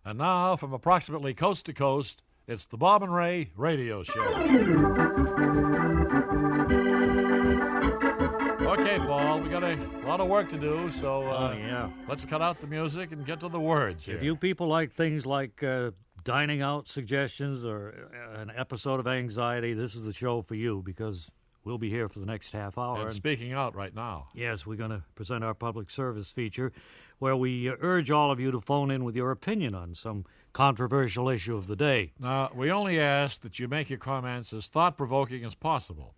And now, from approximately coast to coast, it's the Bob and Ray Radio Show. Okay, Paul, we got a lot of work to do, so let's cut out the music and get to the words here. If you people like things like dining out suggestions or an episode of anxiety, this is the show for you, because we'll be here for the next half hour. And speaking out right now. Yes, we're going to present our public service feature where we urge all of you to phone in with your opinion on some controversial issue of the day. Now, we only ask that you make your comments as thought-provoking as possible.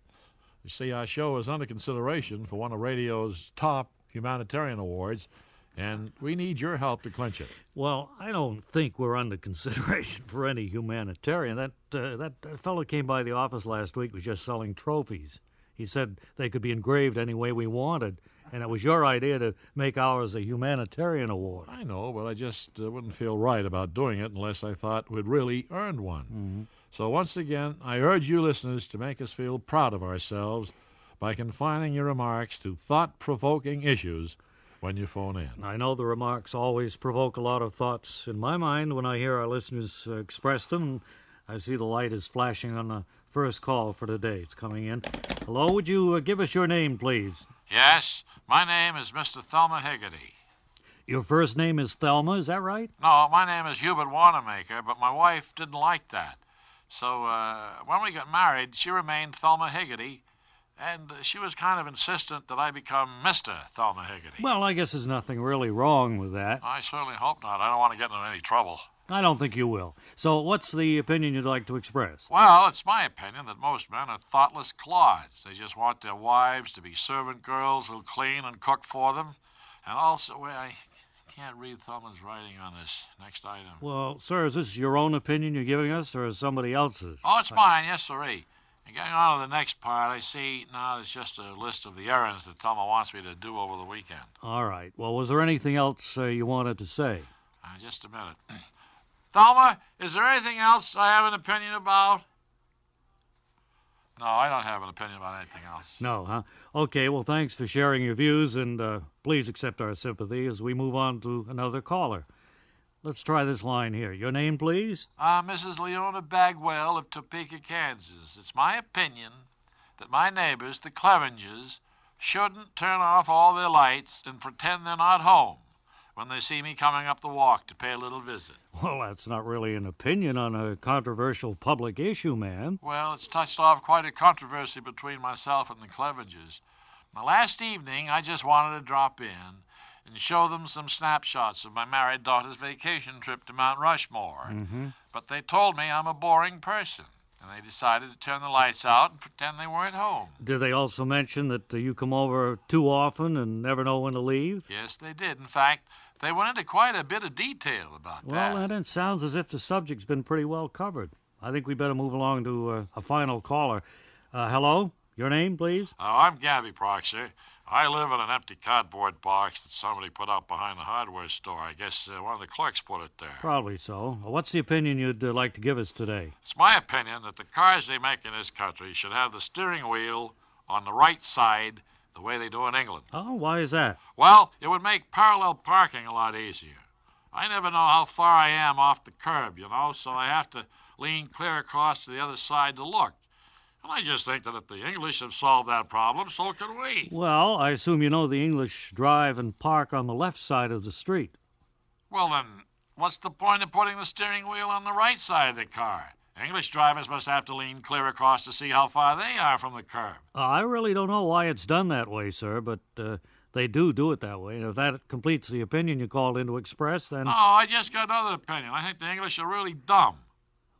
You see, our show is under consideration for one of radio's top humanitarian awards, and we need your help to clinch it. Well, I don't think we're under consideration for any humanitarian. That fellow came by the office last week, was just selling trophies. He said they could be engraved any way we wanted, and it was your idea to make ours a humanitarian award. I know, but I just wouldn't feel right about doing it unless I thought we'd really earned one. Mm-hmm. So once again, I urge you listeners to make us feel proud of ourselves by confining your remarks to thought-provoking issues when you phone in. I know the remarks always provoke a lot of thoughts in my mind when I hear our listeners express them. I see the light is flashing on the first call for today. It's coming in. Hello, would you give us your name, please? Yes, my name is Mr. Thelma Higgidy. Your first name is Thelma, is that right? No, my name is Hubert Wanamaker, but my wife didn't like that. So when we got married, she remained Thelma Higgidy, and she was kind of insistent that I become Mr. Thelma Higgidy. Well, I guess there's nothing really wrong with that. I certainly hope not. I don't want to get into any trouble. I don't think you will. So what's the opinion you'd like to express? Well, it's my opinion that most men are thoughtless clods. They just want their wives to be servant girls who'll clean and cook for them. And also, I can't read Thelma's writing on this next item. Well, sir, is this your own opinion you're giving us, or is somebody else's? Oh, it's mine, yes, sirree. And getting on to the next part, I see now it's just a list of the errands that Thelma wants me to do over the weekend. All right. Well, was there anything else you wanted to say? Just a minute. Thelma, is there anything else I have an opinion about? No, I don't have an opinion about anything else. No, huh? Okay, well, thanks for sharing your views, and please accept our sympathy as we move on to another caller. Let's try this line here. Your name, please? Mrs. Leona Bagwell of Topeka, Kansas. It's my opinion that my neighbors, the Clevenges, shouldn't turn off all their lights and pretend they're not home when they see me coming up the walk to pay a little visit. Well, that's not really an opinion on a controversial public issue, man. Well, it's touched off quite a controversy between myself and the Clevenges. Now, last evening, I just wanted to drop in and show them some snapshots of my married daughter's vacation trip to Mount Rushmore. Mm-hmm. But they told me I'm a boring person, and they decided to turn the lights out and pretend they weren't home. Did they also mention that you come over too often and never know when to leave? Yes, they did. In fact, they went into quite a bit of detail about that. Well, then it sounds as if the subject's been pretty well covered. I think we better move along to a final caller. Hello? Your name, please? I'm Gabby Proxer. I live in an empty cardboard box that somebody put out behind the hardware store. I guess one of the clerks put it there. Probably so. What's the opinion you'd like to give us today? It's my opinion that the cars they make in this country should have the steering wheel on the right side the way they do in England. Oh, why is that? Well, it would make parallel parking a lot easier. I never know how far I am off the curb, so I have to lean clear across to the other side to look. And I just think that if the English have solved that problem, so can we. Well, I assume you know the English drive and park on the left side of the street. Well, then, what's the point of putting the steering wheel on the right side of the car? English drivers must have to lean clear across to see how far they are from the curb. I really don't know why it's done that way, sir, but they do it that way. And if that completes the opinion you called in to express, then... No, I just got another opinion. I think the English are really dumb.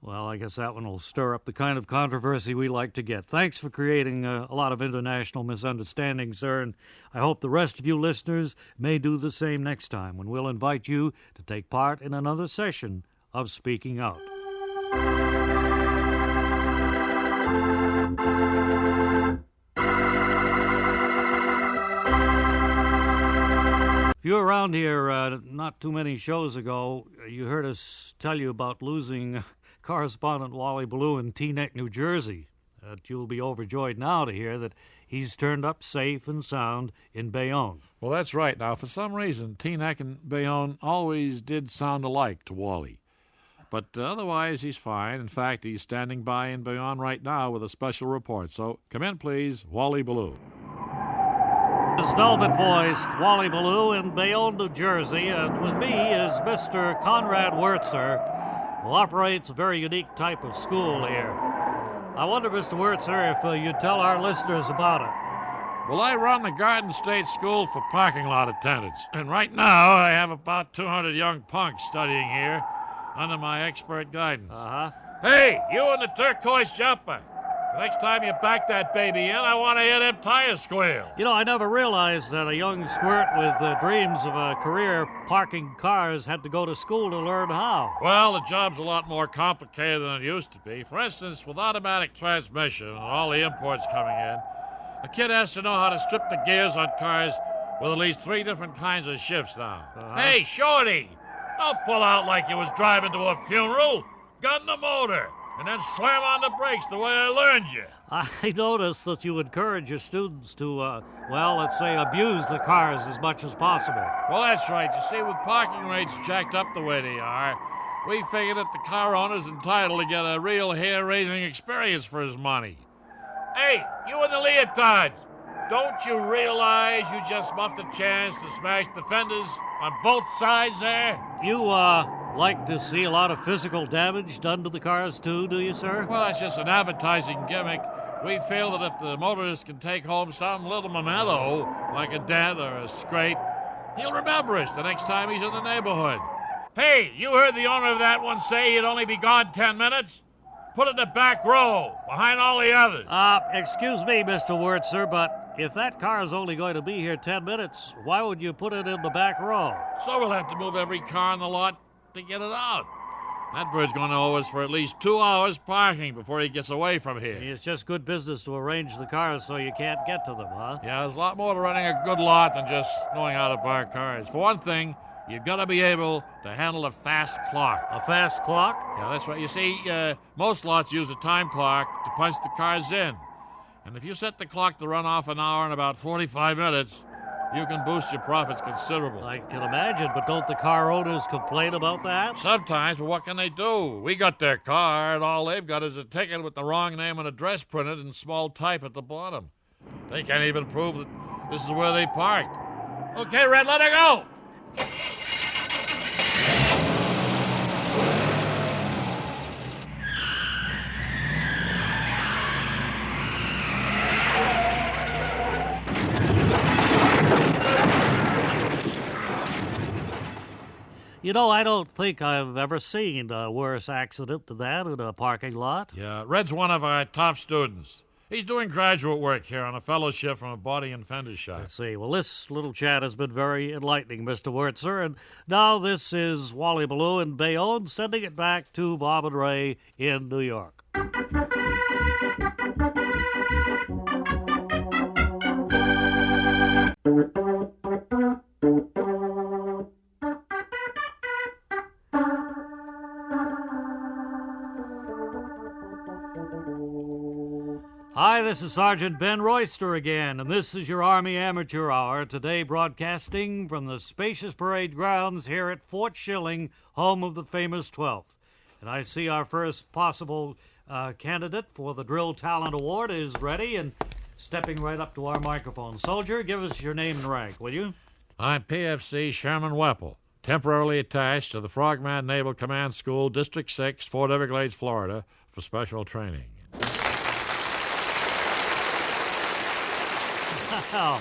Well, I guess that one will stir up the kind of controversy we like to get. Thanks for creating a lot of international misunderstanding, sir, and I hope the rest of you listeners may do the same next time when we'll invite you to take part in another session of Speaking Out. If you were around here not too many shows ago, you heard us tell you about losing correspondent Wally Ballou in Teaneck, New Jersey. You'll be overjoyed now to hear that he's turned up safe and sound in Bayonne. Well, that's right. Now, for some reason, Teaneck and Bayonne always did sound alike to Wally. But otherwise, he's fine. In fact, he's standing by in Bayonne right now with a special report. So come in, please, Wally Ballou. His velvet-voiced Wally Ballou in Bayonne, New Jersey, and with me is Mr. Conrad Wurtzer, who operates a very unique type of school here. I wonder, Mr. Wurtzer, if you'd tell our listeners about it. Well, I run the Garden State School for parking lot attendants, and right now I have about 200 young punks studying here under my expert guidance. Uh-huh. Hey, you in the turquoise jumper. The next time you back that baby in, I want to hear them tires squeal. You know, I never realized that a young squirt with dreams of a career parking cars had to go to school to learn how. Well, the job's a lot more complicated than it used to be. For instance, with automatic transmission and all the imports coming in, a kid has to know how to strip the gears on cars with at least 3 different kinds of shifts now. Hey, Shorty, don't pull out like you was driving to a funeral. Gun the motor, and then slam on the brakes the way I learned you. I noticed that you encourage your students to, let's say, abuse the cars as much as possible. Well, that's right. You see, with parking rates jacked up the way they are, we figured that the car owner's entitled to get a real hair-raising experience for his money. Hey, you in the leotards, don't you realize you just muffed a chance to smash the fenders on both sides there? You, like to see a lot of physical damage done to the cars, too, do you, sir? Well, that's just an advertising gimmick. We feel that if the motorist can take home some little memento, like a dent or a scrape, he'll remember us the next time he's in the neighborhood. Hey, you heard the owner of that one say he'd only be gone 10 minutes? Put it in the back row, behind all the others. Excuse me, Mr. Wurtzer, but if that car is only going to be here 10 minutes, why would you put it in the back row? So we'll have to move every car in the lot to get it out. That bird's going to owe us for at least 2 hours parking before he gets away from here. It's just good business to arrange the cars so you can't get to them, huh? Yeah, there's a lot more to running a good lot than just knowing how to park cars. For one thing, you've got to be able to handle a fast clock. A fast clock? Yeah, that's right. You see, most lots use a time clock to punch the cars in. And if you set the clock to run off an hour in about 45 minutes, you can boost your profits considerably. I can imagine, but don't the car owners complain about that? Sometimes, but what can they do? We got their car, and all they've got is a ticket with the wrong name and address printed in small type at the bottom. They can't even prove that this is where they parked. Okay, Red, let her go! You know, I don't think I've ever seen a worse accident than that in a parking lot. Yeah, Red's one of our top students. He's doing graduate work here on a fellowship from a body and fender shop. Let's see. Well, this little chat has been very enlightening, Mr. Wurtzer. And now this is Wally Ballou in Bayonne, sending it back to Bob and Ray in New York. Hi, this is Sergeant Ben Royster again, and this is your Army Amateur Hour, today broadcasting from the spacious parade grounds here at Fort Schilling, home of the famous 12th. And I see our first possible candidate for the Drill Talent Award is ready and stepping right up to our microphone. Soldier, give us your name and rank, will you? I'm PFC Sherman Weppel, temporarily attached to the Frogman Naval Command School, District 6, Fort Everglades, Florida, for special training. Wow,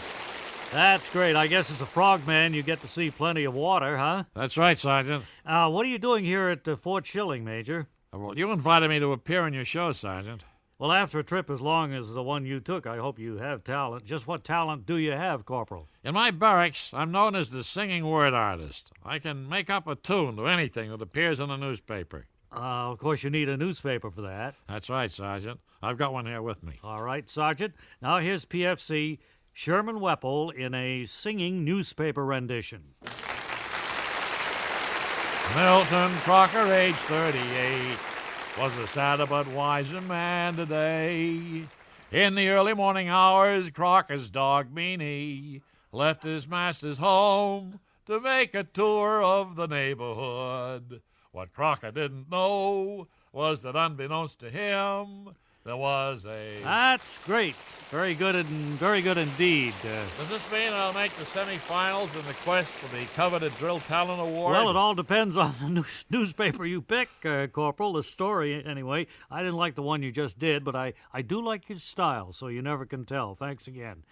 that's great. I guess as a frogman, you get to see plenty of water, huh? That's right, Sergeant. What are you doing here at Fort Schilling, Major? Well, you invited me to appear on your show, Sergeant. Well, after a trip as long as the one you took, I hope you have talent. Just what talent do you have, Corporal? In my barracks, I'm known as the singing word artist. I can make up a tune to anything that appears in a newspaper. Of course, you need a newspaper for that. That's right, Sergeant. I've got one here with me. All right, Sergeant. Now here's PFC Sherman Weppel in a singing newspaper rendition. Milton Crocker, age 38, was a sadder but wiser man today. In the early morning hours, Crocker's dog Meanie left his master's home to make a tour of the neighborhood. What Crocker didn't know was that unbeknownst to him, there was a... That's great. Very good indeed. Does this mean I'll make the semifinals in the quest for the coveted Drill Talent Award? Well, it all depends on the newspaper you pick, Corporal, the story, anyway. I didn't like the one you just did, but I do like your style, so you never can tell. Thanks again.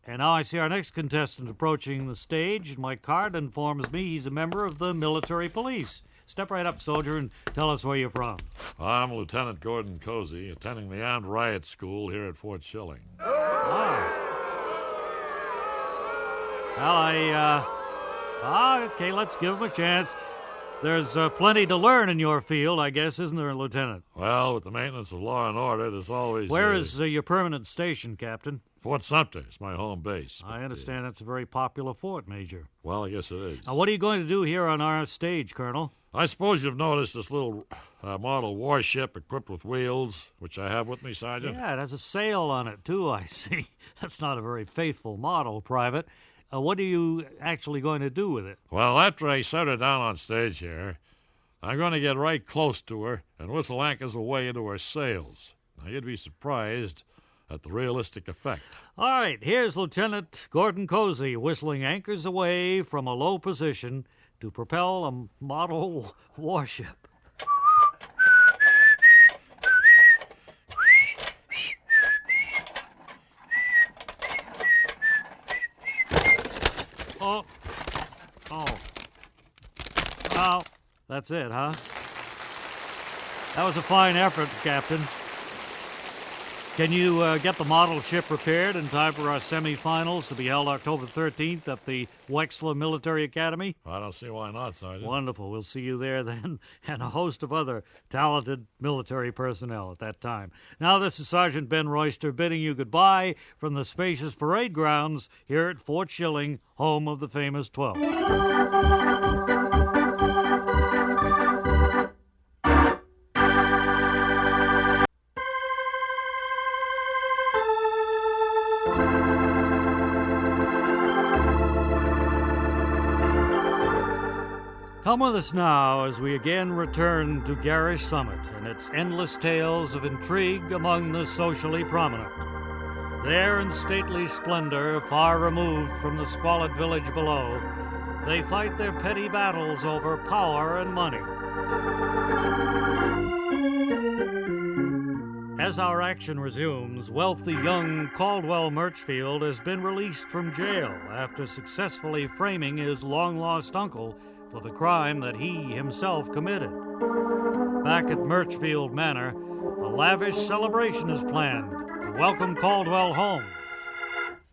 And now I see our next contestant approaching the stage, and my card informs me he's a member of the military police. Step right up, soldier, and tell us where you're from. I'm Lieutenant Gordon Cozy, attending the Armed Riot School here at Fort Schilling. Ah. Well, okay, let's give him a chance. There's plenty to learn in your field, I guess, isn't there, Lieutenant? Well, with the maintenance of law and order, there's always... Where is your permanent station, Captain? Fort Sumter. It's my home base. I understand that's a very popular fort, Major. Well, I guess it is. Now, what are you going to do here on our stage, Colonel? I suppose you've noticed this little model warship equipped with wheels, which I have with me, Sergeant. Yeah, it has a sail on it, too, I see. That's not a very faithful model, Private. What are you actually going to do with it? Well, after I set her down on stage here, I'm going to get right close to her and whistle anchors away into her sails. Now, you'd be surprised at the realistic effect. All right, here's Lieutenant Gordon Cozy whistling anchors away from a low position to propel a model warship. Oh, that's it, huh? That was a fine effort, Captain. Can you get the model ship repaired in time for our semifinals to be held October 13th at the Wexler Military Academy? I don't see why not, Sergeant. Wonderful. We'll see you there then, and a host of other talented military personnel at that time. Now, this is Sergeant Ben Royster bidding you goodbye from the spacious parade grounds here at Fort Schilling, home of the famous 12th. Come with us now as we again return to Garish Summit and its endless tales of intrigue among the socially prominent. There in stately splendor, far removed from the squalid village below, they fight their petty battles over power and money. As our action resumes, wealthy young Caldwell Murchfield has been released from jail after successfully framing his long-lost uncle for the crime that he himself committed. Back at Murchfield Manor, a lavish celebration is planned to welcome Caldwell home.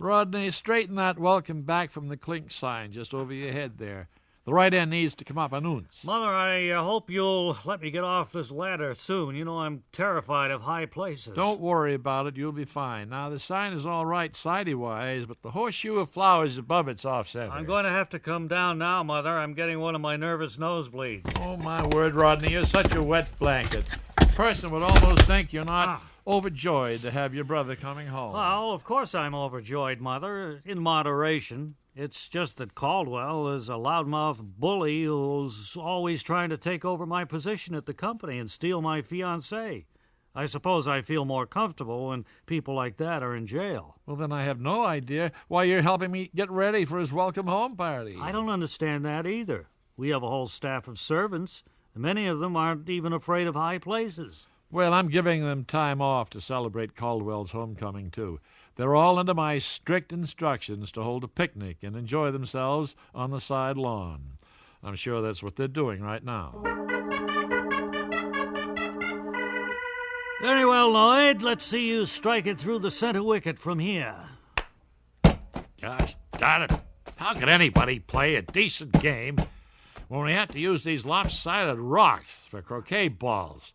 Rodney, straighten that welcome back from the clink sign just over your head there. The right end needs to come up an ounce. Mother, I hope you'll let me get off this ladder soon. You know, I'm terrified of high places. Don't worry about it. You'll be fine. Now, the sign is all right sidey-wise, but the horseshoe of flowers above it's off-center. I'm going to have to come down now, Mother. I'm getting one of my nervous nosebleeds. Oh, my word, Rodney, you're such a wet blanket. A person would almost think you're not overjoyed to have your brother coming home. Well, of course I'm overjoyed, Mother, in moderation. It's just that Caldwell is a loudmouth bully who's always trying to take over my position at the company and steal my fiancée. I suppose I feel more comfortable when people like that are in jail. Well, then I have no idea why you're helping me get ready for his welcome home party. I don't understand that either. We have a whole staff of servants, and many of them aren't even afraid of high places. Well, I'm giving them time off to celebrate Caldwell's homecoming, too. They're all under my strict instructions to hold a picnic and enjoy themselves on the side lawn. I'm sure that's what they're doing right now. Very well, Lloyd. Let's see you strike it through the center wicket from here. Gosh darn it. How could anybody play a decent game when we have to use these lopsided rocks for croquet balls?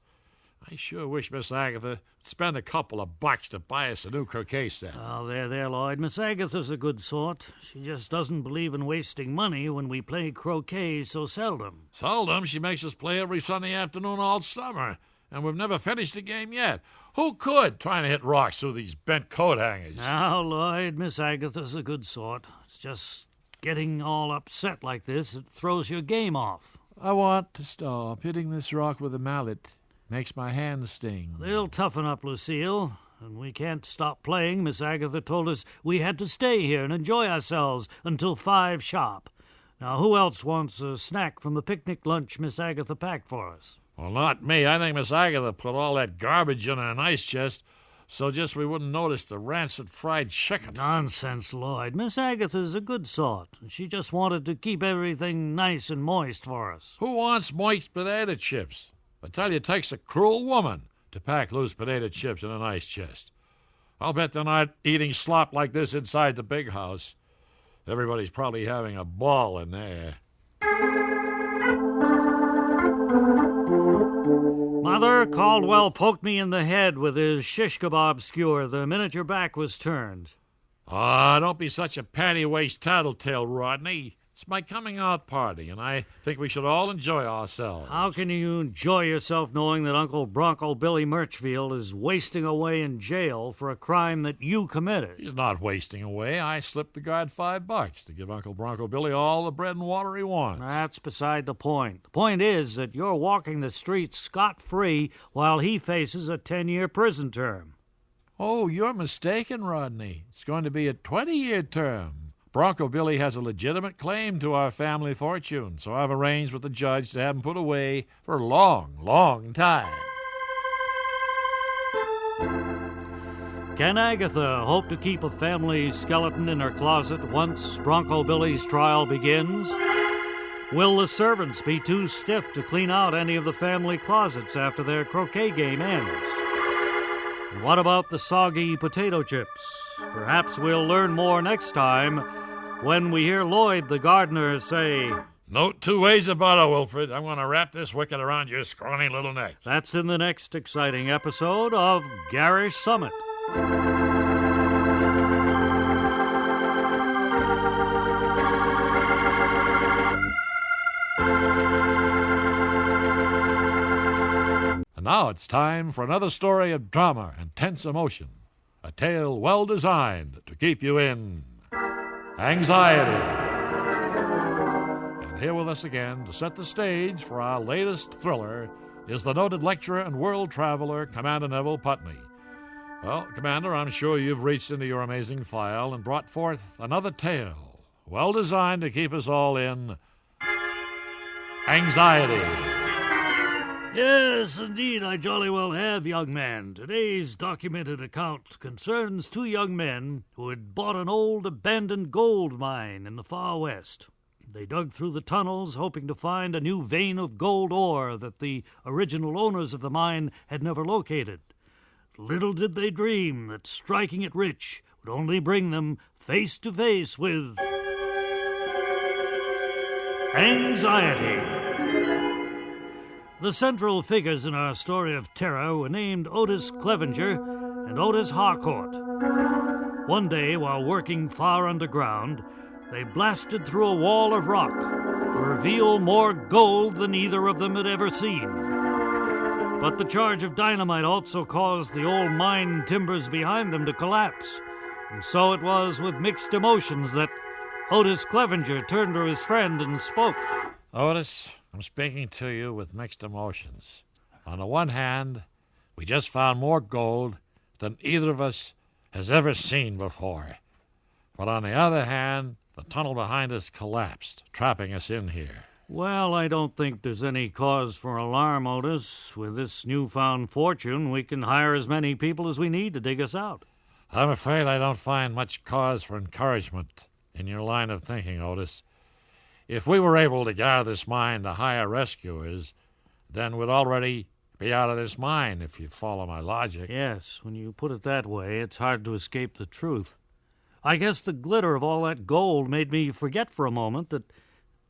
I sure wish Miss Agatha would spend a couple of bucks to buy us a new croquet set. Oh, there, Lloyd. Miss Agatha's a good sort. She just doesn't believe in wasting money when we play croquet so seldom. Seldom? She makes us play every Sunday afternoon all summer. and we've never finished a game yet. Who could, trying to hit rocks through these bent coat hangers? Now, Lloyd, Miss Agatha's a good sort. It's just getting all upset like this, it throws your game off. I want to stop. Hitting this rock with a mallet makes my hands sting. They'll toughen up, Lucille. And we can't stop playing. Miss Agatha told us we had to stay here and enjoy ourselves until 5 sharp. Now, who else wants a snack from the picnic lunch Miss Agatha packed for us? Well, not me. I think Miss Agatha put all that garbage in an ice chest so just we wouldn't notice the rancid fried chicken. Nonsense, Lloyd. Miss Agatha's a good sort. She just wanted to keep everything nice and moist for us. Who wants moist potato chips? I tell you, it takes a cruel woman to pack loose potato chips in an ice chest. I'll bet they're not eating slop like this inside the big house. Everybody's probably having a ball in there. Mother, Caldwell poked me in the head with his shish kebab skewer the minute your back was turned. Ah, don't be such a panty-waist tattletale, Rodney. It's my coming-out party, and I think we should all enjoy ourselves. How can you enjoy yourself knowing that Uncle Bronco Billy Murchfield is wasting away in jail for a crime that you committed? He's not wasting away. I slipped the guard $5 to give Uncle Bronco Billy all the bread and water he wants. That's beside the point. The point is that you're walking the streets scot-free while he faces a 10-year prison term. Oh, you're mistaken, Rodney. It's going to be a 20-year term. Bronco Billy has a legitimate claim to our family fortune, so I've arranged with the judge to have him put away for a long, long time. Can Agatha hope to keep a family skeleton in her closet once Bronco Billy's trial begins? Will the servants be too stiff to clean out any of the family closets after their croquet game ends? And what about the soggy potato chips? Perhaps we'll learn more next time when we hear Lloyd the gardener say, "No two ways about it, Wilfred. I'm going to wrap this wicket around your scrawny little neck." That's in the next exciting episode of Garish Summit. And now it's time for another story of drama and tense emotion. A tale well designed to keep you in anxiety. And here with us again to set the stage for our latest thriller is the noted lecturer and world traveler, Commander Neville Putney. Well, Commander, I'm sure you've reached into your amazing file and brought forth another tale, well designed to keep us all in anxiety. Yes, indeed, I jolly well have, young man. Today's documented account concerns 2 young men who had bought an old abandoned gold mine in the far west. They dug through the tunnels, hoping to find a new vein of gold ore that the original owners of the mine had never located. Little did they dream that striking it rich would only bring them face to face with anxiety. The central figures in our story of terror were named Otis Clevenger and Otis Harcourt. One day, while working far underground, they blasted through a wall of rock to reveal more gold than either of them had ever seen. But the charge of dynamite also caused the old mine timbers behind them to collapse, and so it was with mixed emotions that Otis Clevenger turned to his friend and spoke. Otis, I'm speaking to you with mixed emotions. On the one hand, we just found more gold than either of us has ever seen before. But on the other hand, the tunnel behind us collapsed, trapping us in here. Well, I don't think there's any cause for alarm, Otis. With this newfound fortune, we can hire as many people as we need to dig us out. I'm afraid I don't find much cause for encouragement in your line of thinking, Otis. If we were able to get out of this mine to hire rescuers, then we'd already be out of this mine, if you follow my logic. Yes, when you put it that way, it's hard to escape the truth. I guess the glitter of all that gold made me forget for a moment that,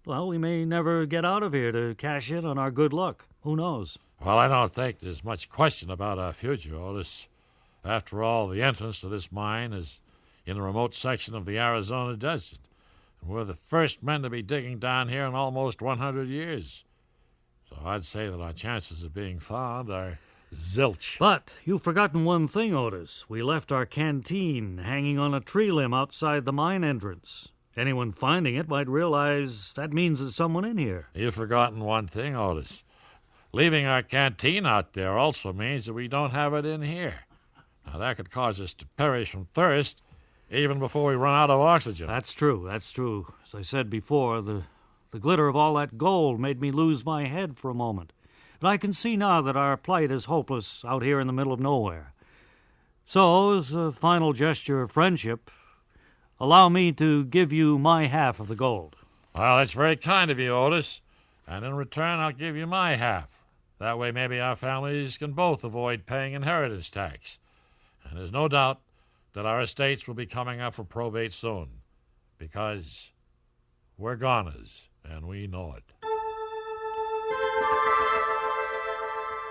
well, we may never get out of here to cash in on our good luck. Who knows? Well, I don't think there's much question about our future, Otis. After all, the entrance to this mine is in a remote section of the Arizona desert. We're the first men to be digging down here in almost 100 years. So I'd say that our chances of being found are Zilch. But you've forgotten one thing, Otis. We left our canteen hanging on a tree limb outside the mine entrance. Anyone finding it might realize that means there's someone in here. You've forgotten one thing, Otis. Leaving our canteen out there also means that we don't have it in here. Now, that could cause us to perish from thirst even before we run out of oxygen. That's true. As I said before, the glitter of all that gold made me lose my head for a moment. But I can see now that our plight is hopeless out here in the middle of nowhere. So, as a final gesture of friendship, allow me to give you my half of the gold. Well, that's very kind of you, Otis. And in return, I'll give you my half. That way maybe our families can both avoid paying inheritance tax. And there's no doubt that our estates will be coming up for probate soon. Because we're goners, and we know it.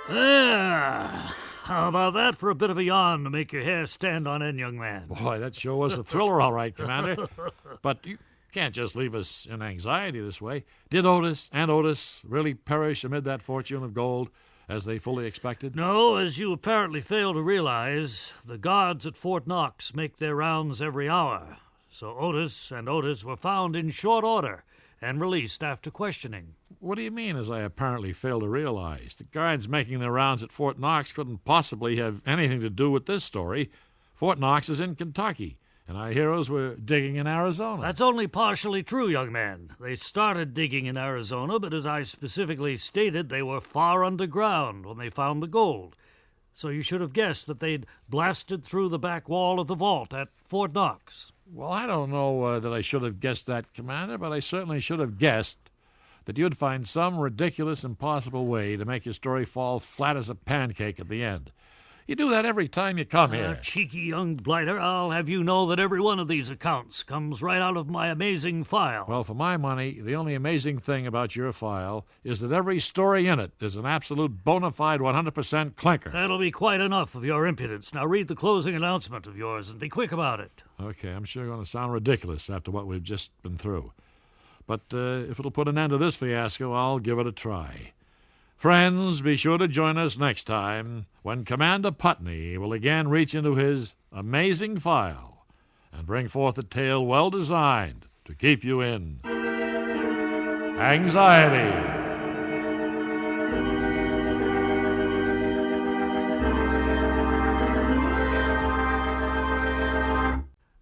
How about that for a bit of a yawn to make your hair stand on end, young man? Boy, that sure was a thriller, all right, Commander. But you can't just leave us in anxiety this way. Did Otis and Otis really perish amid that fortune of gold as they fully expected? No, as you apparently fail to realize, the guards at Fort Knox make their rounds every hour. So Otis and Otis were found in short order and released after questioning. What do you mean, as I apparently fail to realize? The guards making their rounds at Fort Knox couldn't possibly have anything to do with this story. Fort Knox is in Kentucky, and our heroes were digging in Arizona. That's only partially true, young man. They started digging in Arizona, but as I specifically stated, they were far underground when they found the gold. So you should have guessed that they'd blasted through the back wall of the vault at Fort Knox. Well, I don't know that I should have guessed that, Commander, but I certainly should have guessed that you'd find some ridiculous, impossible way to make your story fall flat as a pancake at the end. You do that every time you come here. Cheeky young blighter, I'll have you know that every one of these accounts comes right out of my amazing file. Well, for my money, the only amazing thing about your file is that every story in it is an absolute bona fide 100% clinker. That'll be quite enough of your impudence. Now read the closing announcement of yours and be quick about it. Okay, I'm sure going to sound ridiculous after what we've just been through. But if it'll put an end to this fiasco, I'll give it a try. Friends, be sure to join us next time when Commander Putney will again reach into his amazing file and bring forth a tale well designed to keep you in anxiety.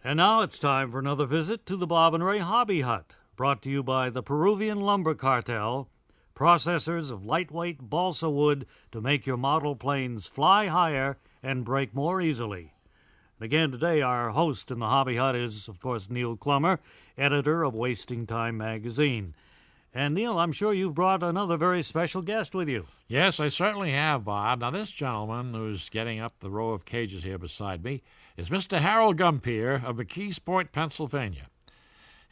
And now it's time for another visit to the Bob and Ray Hobby Hut, brought to you by the Peruvian Lumber Cartel, processors of lightweight balsa wood to make your model planes fly higher and break more easily. And again today, our host in the Hobby Hut is, of course, Neil Clummer, editor of Wasting Time magazine. And, Neil, I'm sure you've brought another very special guest with you. Yes, I certainly have, Bob. Now, this gentleman who's getting up the row of cages here beside me is Mr. Harold Gumpier of McKeesport, Pennsylvania.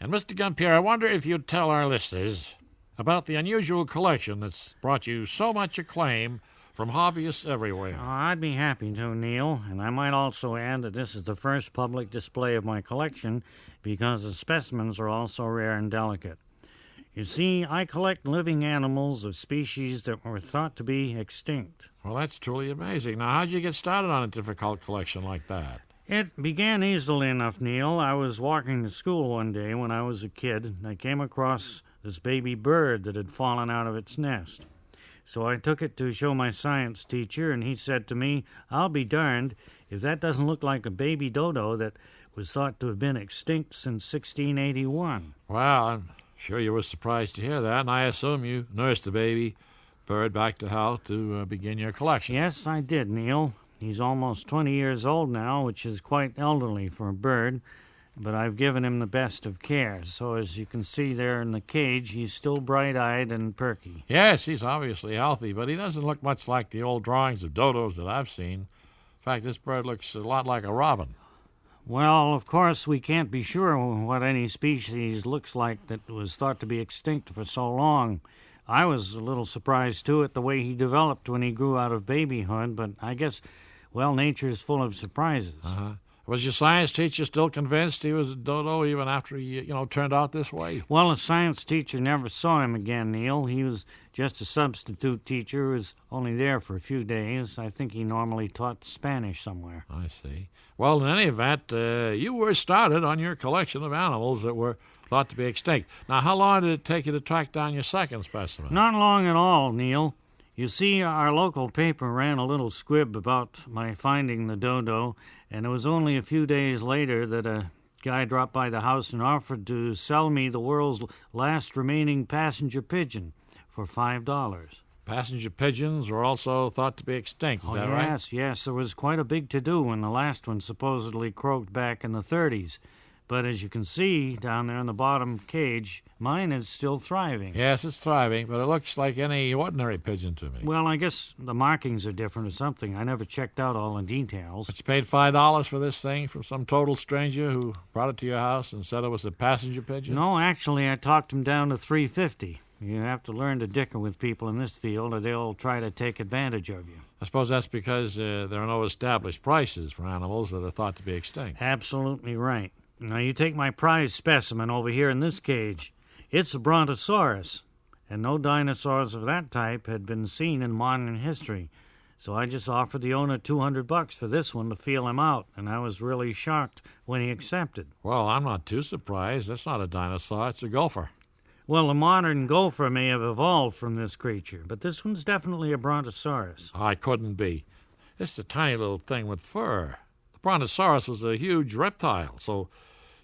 And, Mr. Gumpier, I wonder if you'd tell our listeners about the unusual collection that's brought you so much acclaim from hobbyists everywhere. Oh, I'd be happy to, Neil, and I might also add that this is the first public display of my collection because the specimens are all so rare and delicate. You see, I collect living animals of species that were thought to be extinct. Well, that's truly amazing. Now, how'd you get started on a difficult collection like that? It began easily enough, Neil. I was walking to school one day when I was a kid, and I came across this baby bird that had fallen out of its nest. So I took it to show my science teacher, and he said to me, "I'll be darned if that doesn't look like a baby dodo that was thought to have been extinct since 1681. Well, I'm sure you were surprised to hear that, and I assume you nursed the baby bird back to health to begin your collection. Yes, I did, Neil. He's almost 20 years old now, which is quite elderly for a bird, but I've given him the best of care. So as you can see there in the cage, he's still bright-eyed and perky. Yes, he's obviously healthy, but he doesn't look much like the old drawings of dodos that I've seen. In fact, this bird looks a lot like a robin. Well, of course, we can't be sure what any species looks like that was thought to be extinct for so long. I was a little surprised, too, at the way he developed when he grew out of babyhood, but I guess, well, nature's full of surprises. Was your science teacher still convinced he was a dodo even after he, turned out this way? Well, the science teacher never saw him again, Neil. He was just a substitute teacher who was only there for a few days. I think he normally taught Spanish somewhere. I see. Well, in any event, you were started on your collection of animals that were thought to be extinct. Now, how long did it take you to track down your second specimen? Not long at all, Neil. You see, our local paper ran a little squib about my finding the dodo, and it was only a few days later that a guy dropped by the house and offered to sell me the world's last remaining passenger pigeon for $5. Passenger pigeons were also thought to be extinct, is that right? Yes. There was quite a big to-do when the last one supposedly croaked back in the 30s. But as you can see down there in the bottom cage, mine is still thriving. Yes, it's thriving, but it looks like any ordinary pigeon to me. Well, I guess the markings are different or something. I never checked out all the details. But you paid $5 for this thing from some total stranger who brought it to your house and said it was a passenger pigeon? No, actually, I talked him down to $3.50. You have to learn to dicker with people in this field or they'll try to take advantage of you. I suppose that's because there are no established prices for animals that are thought to be extinct. Absolutely right. Now, you take my prize specimen over here in this cage. It's a brontosaurus, and no dinosaurs of that type had been seen in modern history. So I just offered the owner $200 for this one to feel him out, and I was really shocked when he accepted. Well, I'm not too surprised. That's not a dinosaur, it's a gopher. Well, a modern gopher may have evolved from this creature, but this one's definitely a brontosaurus. I couldn't be. It's a tiny little thing with fur. The brontosaurus was a huge reptile, so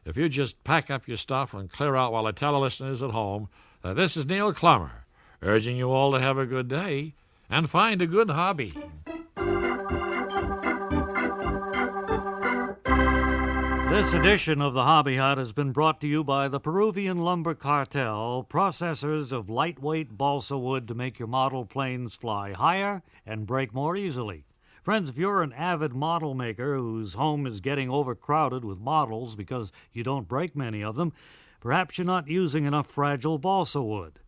if you just pack up your stuff and clear out while I tell the listeners at home that this is Neil Clummer, urging you all to have a good day and find a good hobby. This edition of the Hobby Hut has been brought to you by the Peruvian Lumber Cartel, processors of lightweight balsa wood to make your model planes fly higher and break more easily. Friends, if you're an avid model maker whose home is getting overcrowded with models because you don't break many of them, perhaps you're not using enough fragile balsa wood.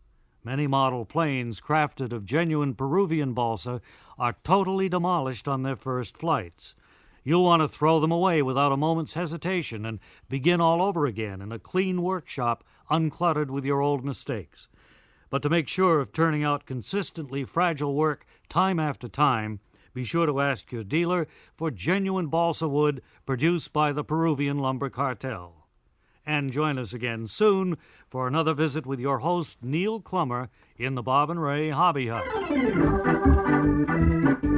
Many model planes crafted of genuine Peruvian balsa are totally demolished on their first flights. You'll want to throw them away without a moment's hesitation and begin all over again in a clean workshop uncluttered with your old mistakes. But to make sure of turning out consistently fragile work time after time, be sure to ask your dealer for genuine balsa wood produced by the Peruvian Lumber Cartel. And join us again soon for another visit with your host, Neil Clummer, in the Bob and Ray Hobby Hut.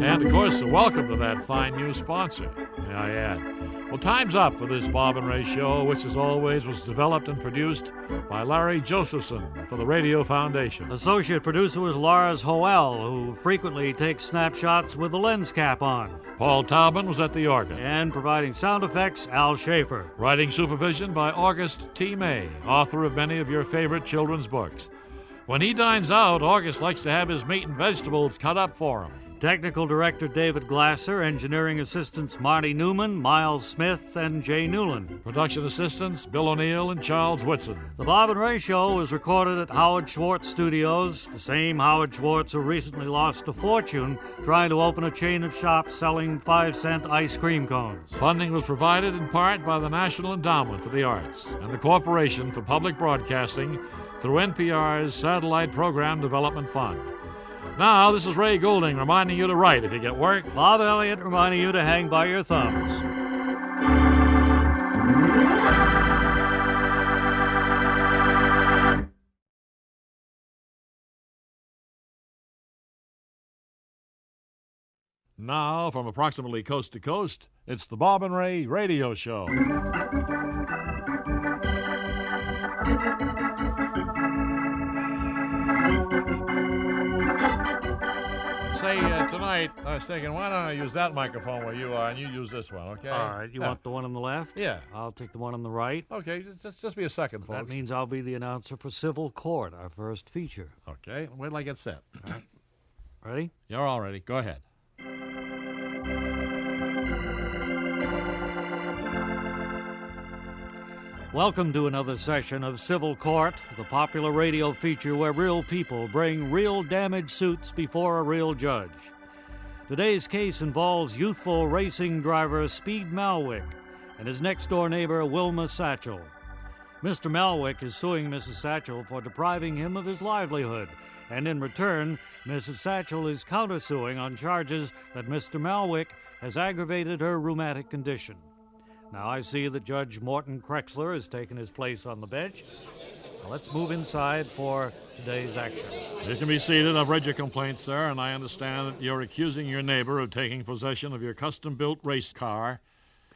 And, of course, a welcome to that fine new sponsor, may I add. Well, time's up for this Bob and Ray show, which, as always, was developed and produced by Larry Josephson for the Radio Foundation. Associate producer was Lars Hoel, who frequently takes snapshots with the lens cap on. Paul Taubman was at the organ. And providing sound effects, Al Schaefer. Writing supervision by August T. May, author of many of your favorite children's books. When he dines out, August likes to have his meat and vegetables cut up for him. Technical Director David Glasser, Engineering Assistants Marty Newman, Miles Smith, and Jay Newland. Production Assistants Bill O'Neill and Charles Whitson. The Bob and Ray Show was recorded at Howard Schwartz Studios, the same Howard Schwartz who recently lost a fortune trying to open a chain of shops selling 5-cent ice cream cones. Funding was provided in part by the National Endowment for the Arts and the Corporation for Public Broadcasting through NPR's Satellite Program Development Fund. Now, this is Ray Goulding reminding you to write if you get work. Bob Elliott reminding you to hang by your thumbs. Now, from approximately coast to coast, it's the Bob and Ray Radio Show. Say, tonight, I was thinking, why don't I use that microphone where you are, and you use this one, okay? All right, you want the one on the left? Yeah. I'll take the one on the right. Okay, just be a second, folks. That means I'll be the announcer for Civil Court, our first feature. Okay, wait till I get set. All right. Ready? You're all ready. Go ahead. Welcome to another session of Civil Court, the popular radio feature where real people bring real damaged suits before a real judge. Today's case involves youthful racing driver Speed Malwick, and his next-door neighbor, Wilma Satchel. Mr. Malwick is suing Mrs. Satchel for depriving him of his livelihood, and in return, Mrs. Satchel is countersuing on charges that Mr. Malwick has aggravated her rheumatic condition. Now I see that Judge Morton Krexler has taken his place on the bench. Now let's move inside for today's action. You can be seated. I've read your complaint, sir, and I understand that you're accusing your neighbor of taking possession of your custom-built race car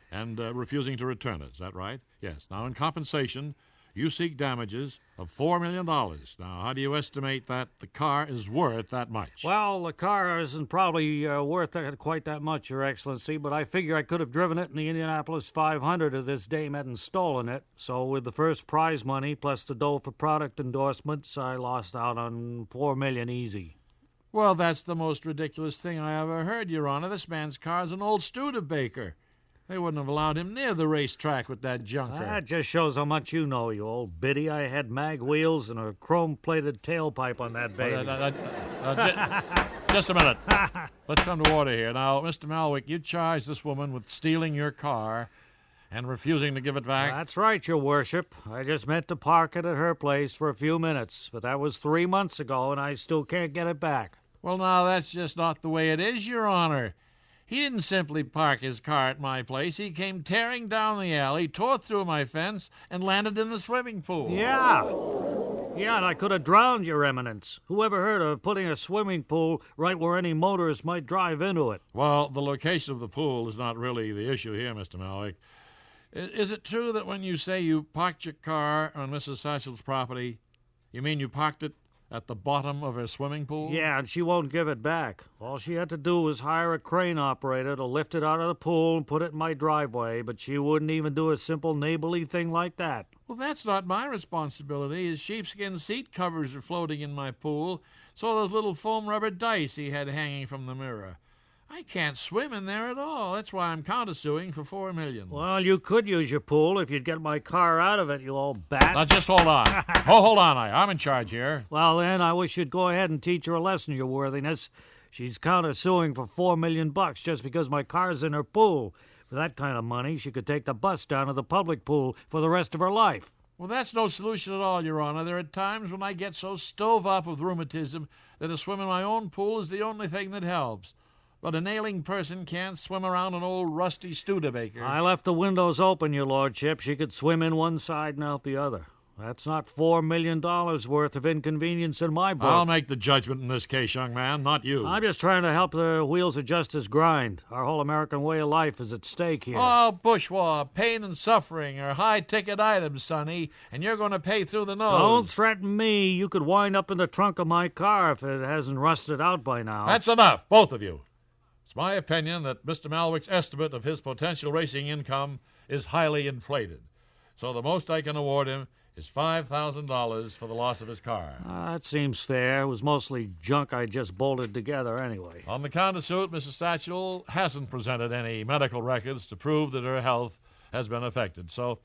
and refusing to return it. Is that right? Yes. Now, in compensation, you seek damages of $4 million. Now, how do you estimate that the car is worth that much? Well, the car isn't probably worth quite that much, Your Excellency, but I figure I could have driven it in the Indianapolis 500 if this dame hadn't stolen it. So with the first prize money plus the dough for product endorsements, I lost out on $4 million easy. Well, that's the most ridiculous thing I ever heard, Your Honor. This man's car's an old Studebaker. They wouldn't have allowed him near the racetrack with that junker. That just shows how much you know, you old biddy. I had mag wheels and a chrome-plated tailpipe on that baby. Just a minute. Let's come to order here. Now, Mr. Malwick, you charged this woman with stealing your car and refusing to give it back? That's right, Your Worship. I just meant to park it at her place for a few minutes, but that was 3 months ago, and I still can't get it back. Well, now, that's just not the way it is, Your Honor. He didn't simply park his car at my place. He came tearing down the alley, tore through my fence, and landed in the swimming pool. Yeah, and I could have drowned, Your Eminence. Whoever heard of putting a swimming pool right where any motorist might drive into it? Well, the location of the pool is not really the issue here, Mr. Malwick. Is it true that when you say you parked your car on Mrs. Satchel's property, you mean you parked it at the bottom of her swimming pool? Yeah, and she won't give it back. All she had to do was hire a crane operator to lift it out of the pool and put it in my driveway, but she wouldn't even do a simple neighborly thing like that. Well, that's not my responsibility. His sheepskin seat covers are floating in my pool, so are those little foam rubber dice he had hanging from the mirror. I can't swim in there at all. That's why I'm countersuing for $4 million. Well, you could use your pool if you'd get my car out of it, you old bat. Now, just hold on. Hold on. I'm in charge here. Well, then, I wish you'd go ahead and teach her a lesson, Your Worthiness. She's countersuing for $4 million just because my car's in her pool. For that kind of money, she could take the bus down to the public pool for the rest of her life. Well, that's no solution at all, Your Honor. There are times when I get so stove up with rheumatism that a swim in my own pool is the only thing that helps. But an ailing person can't swim around an old rusty Studebaker. I left the windows open, Your Lordship. She could swim in one side and out the other. That's not $4 million worth of inconvenience in my book. I'll make the judgment in this case, young man, not you. I'm just trying to help the wheels of justice grind. Our whole American way of life is at stake here. Oh, bourgeois, pain and suffering are high-ticket items, Sonny, and you're going to pay through the nose. Don't threaten me. You could wind up in the trunk of my car if it hasn't rusted out by now. That's enough, both of you. It's my opinion that Mr. Malwick's estimate of his potential racing income is highly inflated. So the most I can award him is $5,000 for the loss of his car. That seems fair. It was mostly junk I just bolted together anyway. On the countersuit, Mrs. Satchel hasn't presented any medical records to prove that her health has been affected. So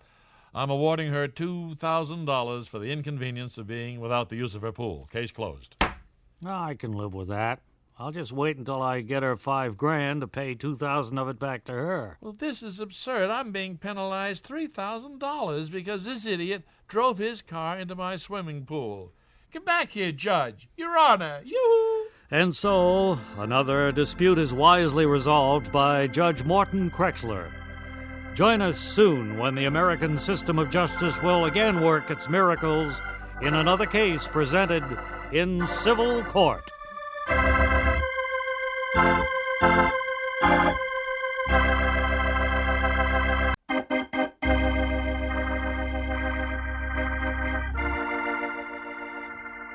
I'm awarding her $2,000 for the inconvenience of being without the use of her pool. Case closed. I can live with that. I'll just wait until I get her $5,000 to pay $2,000 of it back to her. Well, this is absurd. I'm being penalized $3,000 because this idiot drove his car into my swimming pool. Come back here, Judge. Your Honor. Yoo-hoo! And so, another dispute is wisely resolved by Judge Morton Krexler. Join us soon when the American system of justice will again work its miracles in another case presented in civil court.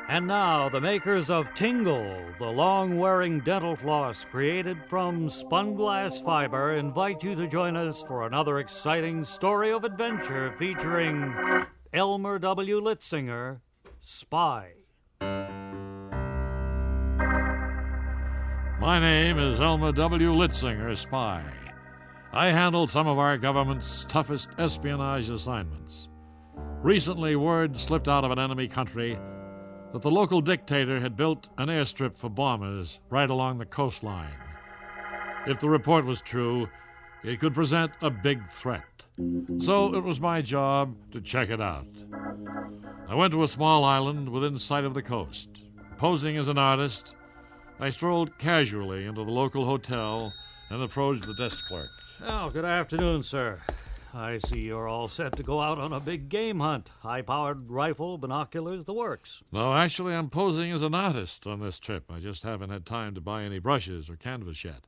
And now, the makers of Tingle, the long-wearing dental floss created from spun glass fiber, invite you to join us for another exciting story of adventure featuring Elmer W. Litzinger, Spy. My name is Elmer W. Litzinger, Spy. I handled some of our government's toughest espionage assignments. Recently, word slipped out of an enemy country that the local dictator had built an airstrip for bombers right along the coastline. If the report was true, It could present a big threat. So it was my job to check it out. I went to a small island within sight of the coast. Posing as an artist, I strolled casually into the local hotel and approached the desk clerk. Oh, good afternoon, sir. I see you're all set to go out on a big game hunt. High-powered rifle, binoculars, the works. No, actually, I'm posing as an artist on this trip. I just haven't had time to buy any brushes or canvas yet.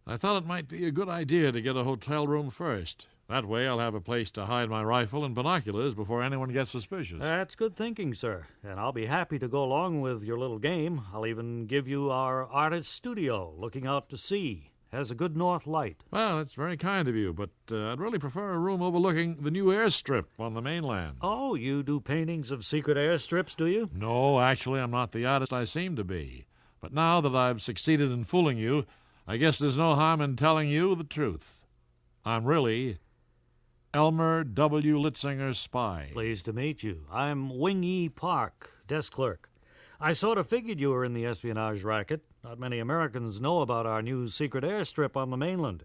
I thought it might be a good idea to get a hotel room first. That way I'll have a place to hide my rifle and binoculars before anyone gets suspicious. That's good thinking, sir. And I'll be happy to go along with your little game. I'll even give you our artist studio, looking out to sea. Has a good north light. Well, that's very kind of you, but I'd really prefer a room overlooking the new airstrip on the mainland. Oh, you do paintings of secret airstrips, do you? No, actually, I'm not the artist I seem to be. But now that I've succeeded in fooling you, I guess there's no harm in telling you the truth. I'm really Elmer W. Litzinger's spy. Pleased to meet you. I'm Wing E. Park, desk clerk. I sort of figured you were in the espionage racket. Not many Americans know about our new secret airstrip on the mainland.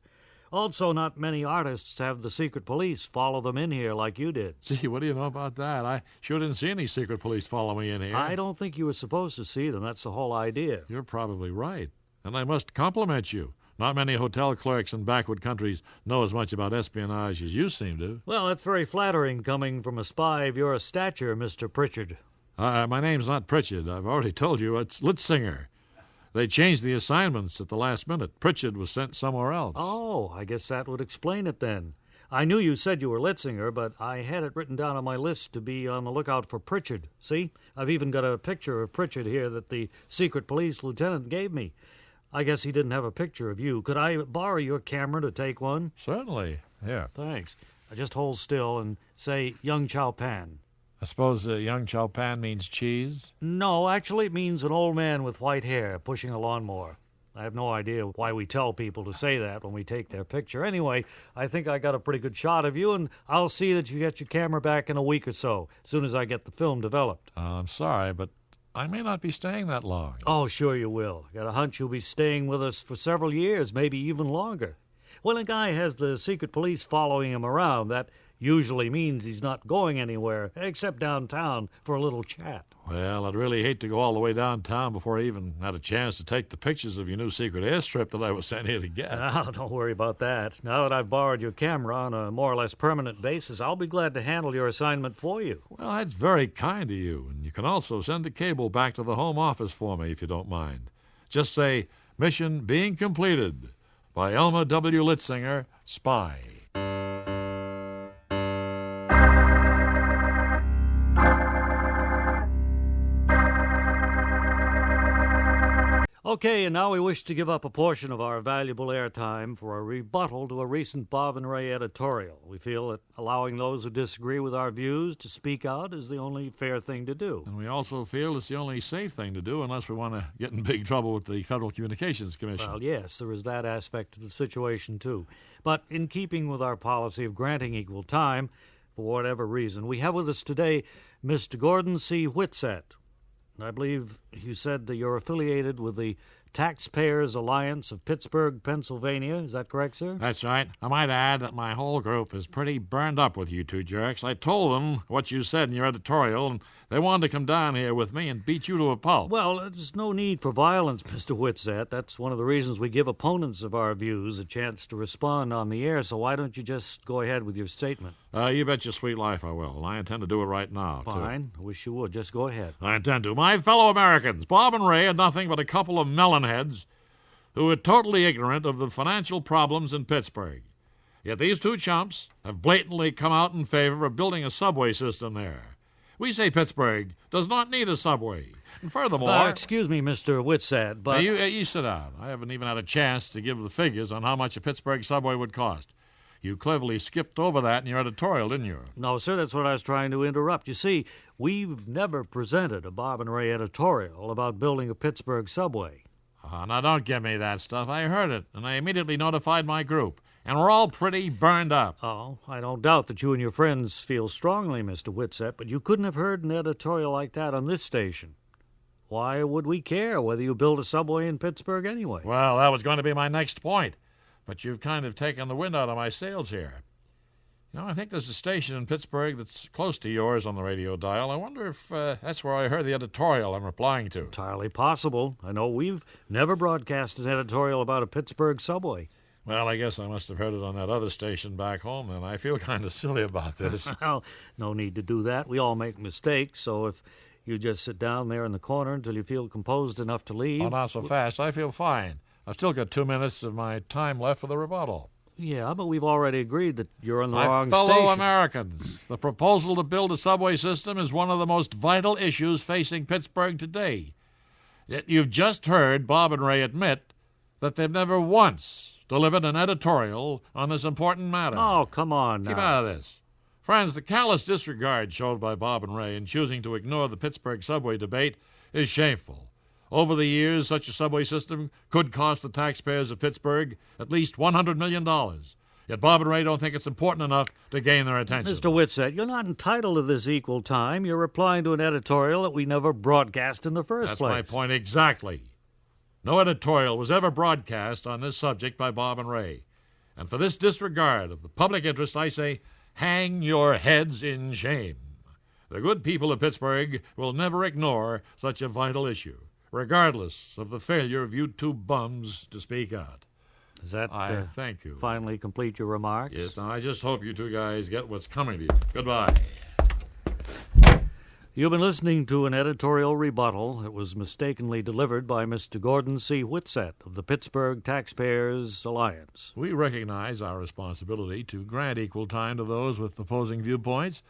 Also, not many artists have the secret police follow them in here like you did. Gee, what do you know about that? I sure didn't see any secret police follow me in here. I don't think you were supposed to see them. That's the whole idea. You're probably right. And I must compliment you. Not many hotel clerks in backward countries know as much about espionage as you seem to. Well, that's very flattering coming from a spy of your stature, Mr. Pritchard. My name's not Pritchard. I've already told you. It's Litzinger. They changed the assignments at the last minute. Pritchard was sent somewhere else. Oh, I guess that would explain it then. I knew you said you were Litzinger, but I had it written down on my list to be on the lookout for Pritchard. See? I've even got a picture of Pritchard here that the secret police lieutenant gave me. I guess he didn't have a picture of you. Could I borrow your camera to take one? Certainly. Here. Thanks. Just hold still and say, Young Chow Pan. I suppose young chow pan means cheese? No, actually it means an old man with white hair pushing a lawnmower. I have no idea why we tell people to say that when we take their picture. Anyway, I think I got a pretty good shot of you, and I'll see that you get your camera back in a week or so, as soon as I get the film developed. I'm sorry, but I may not be staying that long. Oh, sure you will. Got a hunch you'll be staying with us for several years, maybe even longer. When a guy has the secret police following him around, that usually means he's not going anywhere, except downtown for a little chat. Well, I'd really hate to go all the way downtown before I even had a chance to take the pictures of your new secret airstrip that I was sent here to get. Oh, don't worry about that. Now that I've borrowed your camera on a more or less permanent basis, I'll be glad to handle your assignment for you. Well, that's very kind of you, and you can also send a cable back to the home office for me if you don't mind. Just say, mission being completed by Elmer W. Litzinger, spy. Okay, and now we wish to give up a portion of our valuable airtime for a rebuttal to a recent Bob and Ray editorial. We feel that allowing those who disagree with our views to speak out is the only fair thing to do. And we also feel it's the only safe thing to do unless we want to get in big trouble with the Federal Communications Commission. Well, yes, there is that aspect of the situation, too. But in keeping with our policy of granting equal time, for whatever reason, we have with us today Mr. Gordon C. Whitsett. I believe you said that you're affiliated with the Taxpayers Alliance of Pittsburgh, Pennsylvania. Is that correct, sir? That's right. I might add that my whole group is pretty burned up with you two jerks. I told them what you said in your editorial, and they wanted to come down here with me and beat you to a pulp. Well, there's no need for violence, Mr. Whitsett. That's one of the reasons we give opponents of our views a chance to respond on the air, so why don't you just go ahead with your statement? You bet your sweet life I will, and I intend to do it right now, too. Fine. I wish you would. Just go ahead. I intend to. My fellow Americans, Bob and Ray are nothing but a couple of melonheads who are totally ignorant of the financial problems in Pittsburgh. Yet these two chumps have blatantly come out in favor of building a subway system there. We say Pittsburgh does not need a subway. And furthermore... excuse me, Mr. Whitsett, but... You sit down. I haven't even had a chance to give the figures on how much a Pittsburgh subway would cost. You cleverly skipped over that in your editorial, didn't you? No, sir, that's what I was trying to interrupt. You see, we've never presented a Bob and Ray editorial about building a Pittsburgh subway. Now, don't give me that stuff. I heard it, and I immediately notified my group. And we're all pretty burned up. Oh, I don't doubt that you and your friends feel strongly, Mr. Whitsett, but you couldn't have heard an editorial like that on this station. Why would we care whether you build a subway in Pittsburgh anyway? Well, that was going to be my next point. but you've kind of taken the wind out of my sails here. You know, I think there's a station in Pittsburgh that's close to yours on the radio dial. I wonder if that's where I heard the editorial I'm replying to. Entirely possible. I know we've never broadcast an editorial about a Pittsburgh subway. Well, I guess I must have heard it on that other station back home, and I feel kind of silly about this. Well, no need to do that. We all make mistakes, so if you just sit down there in the corner until you feel composed enough to leave... Oh, not so fast. I feel fine. I've still got 2 minutes of my time left for the rebuttal. Yeah, but we've already agreed that you're on the wrong My fellow station. Americans, the proposal to build a subway system is one of the most vital issues facing Pittsburgh today. Yet you've just heard Bob and Ray admit that they've never once delivered an editorial on this important matter. Oh, come on now. Keep out of this. Friends, the callous disregard shown by Bob and Ray in choosing to ignore the Pittsburgh subway debate is shameful. Over the years, such a subway system could cost the taxpayers of Pittsburgh at least $100 million. Yet Bob and Ray don't think it's important enough to gain their attention. Mr. Whitsett, you're not entitled to this equal time. You're replying to an editorial that we never broadcast in the first place. That's my point exactly. No editorial was ever broadcast on this subject by Bob and Ray. And for this disregard of the public interest, I say, hang your heads in shame. The good people of Pittsburgh will never ignore such a vital issue, regardless of the failure of you two bums to speak out. Does that thank you. Finally complete your remarks? Yes, now I just hope you two guys get what's coming to you. Goodbye. You've been listening to an editorial rebuttal that was mistakenly delivered by Mr. Gordon C. Whitsett of the Pittsburgh Taxpayers Alliance. We recognize our responsibility to grant equal time to those with opposing viewpoints.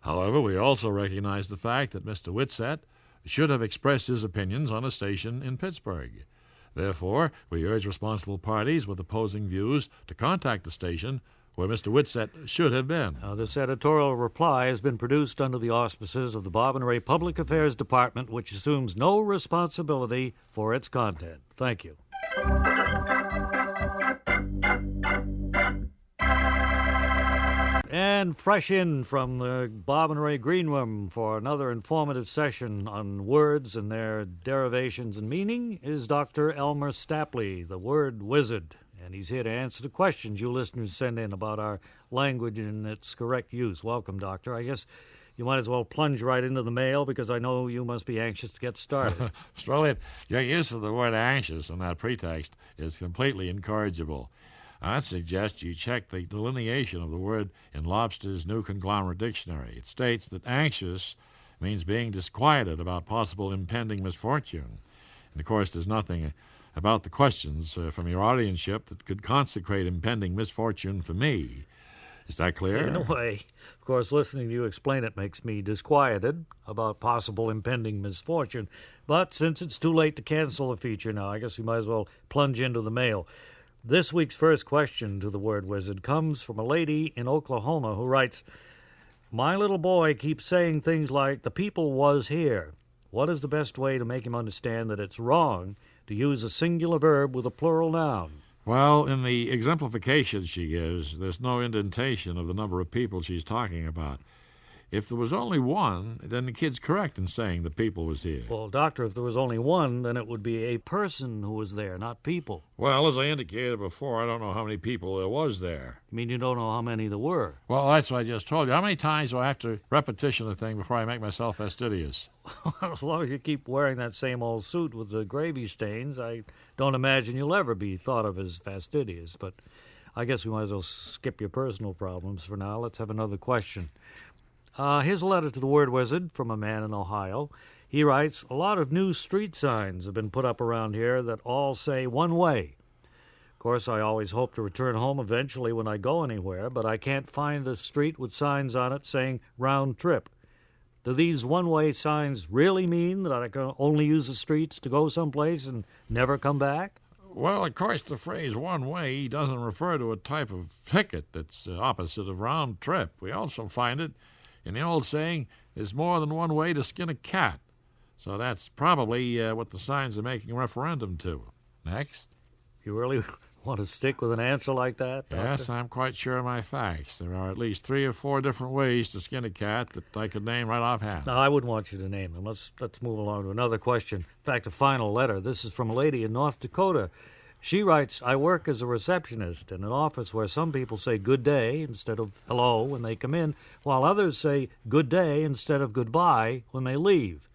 However, we also recognize the fact that Mr. Whitsett should have expressed his opinions on a station in Pittsburgh. Therefore, we urge responsible parties with opposing views to contact the station where Mr. Whitsett should have been. This editorial reply has been produced under the auspices of the Bob and Ray Public Affairs Department, which assumes no responsibility for its content. Thank you. And fresh in from the Bob and Ray Green Room for another informative session on words and their derivations and meaning is Dr. Elmer Stapley, the word wizard. And he's here to answer the questions you listeners send in about our language and its correct use. Welcome, Doctor. I guess you might as well plunge right into the mail because I know you must be anxious to get started. Mr. Elliott, your use of the word anxious in that pretext is completely incorrigible. I'd suggest you check the delineation of the word in Lobster's New Conglomerate Dictionary. It states that anxious means being disquieted about possible impending misfortune. And, of course, there's nothing about the questions from your audienceship that could consecrate impending misfortune for me. Is that clear? In a way. Of course, listening to you explain it makes me disquieted about possible impending misfortune. But since it's too late to cancel the feature now, I guess we might as well plunge into the mail. This week's first question to the Word Wizard comes from a lady in Oklahoma who writes, "My little boy keeps saying things like, 'the people was here.' What is the best way to make him understand that it's wrong to use a singular verb with a plural noun?" Well, in the exemplification she gives, there's no indentation of the number of people she's talking about. If there was only one, then the kid's correct in saying the people was here. Well, Doctor, if there was only one, then it would be a person who was there, not people. Well, as I indicated before, I don't know how many people there was there. You mean you don't know how many there were? Well, that's what I just told you. How many times do I have to repetition the thing before I make myself fastidious? As long as you keep wearing that same old suit with the gravy stains, I don't imagine you'll ever be thought of as fastidious. But I guess we might as well skip your personal problems for now. Let's have another question. Here's a letter to the Word Wizard from a man in Ohio. He writes, "A lot of new street signs have been put up around here that all say one way. Of course, I always hope to return home eventually when I go anywhere, but I can't find a street with signs on it saying round trip. Do these one-way signs really mean that I can only use the streets to go someplace and never come back?" Well, of course, the phrase one way doesn't refer to a type of ticket that's opposite of round trip. We also find it in the old saying, "there's more than one way to skin a cat." So that's probably what the signs are making referendum to. Next. You really want to stick with an answer like that, Doctor? Yes, I'm quite sure of my facts. There are at least 3 or 4 different ways to skin a cat that I could name right offhand. No, I wouldn't want you to name them. Let's move along to another question. In fact, a final letter. This is from a lady in North Dakota. She writes, I work as a receptionist in an office where some people say good day instead of hello when they come in, while others say good day instead of goodbye when they leave.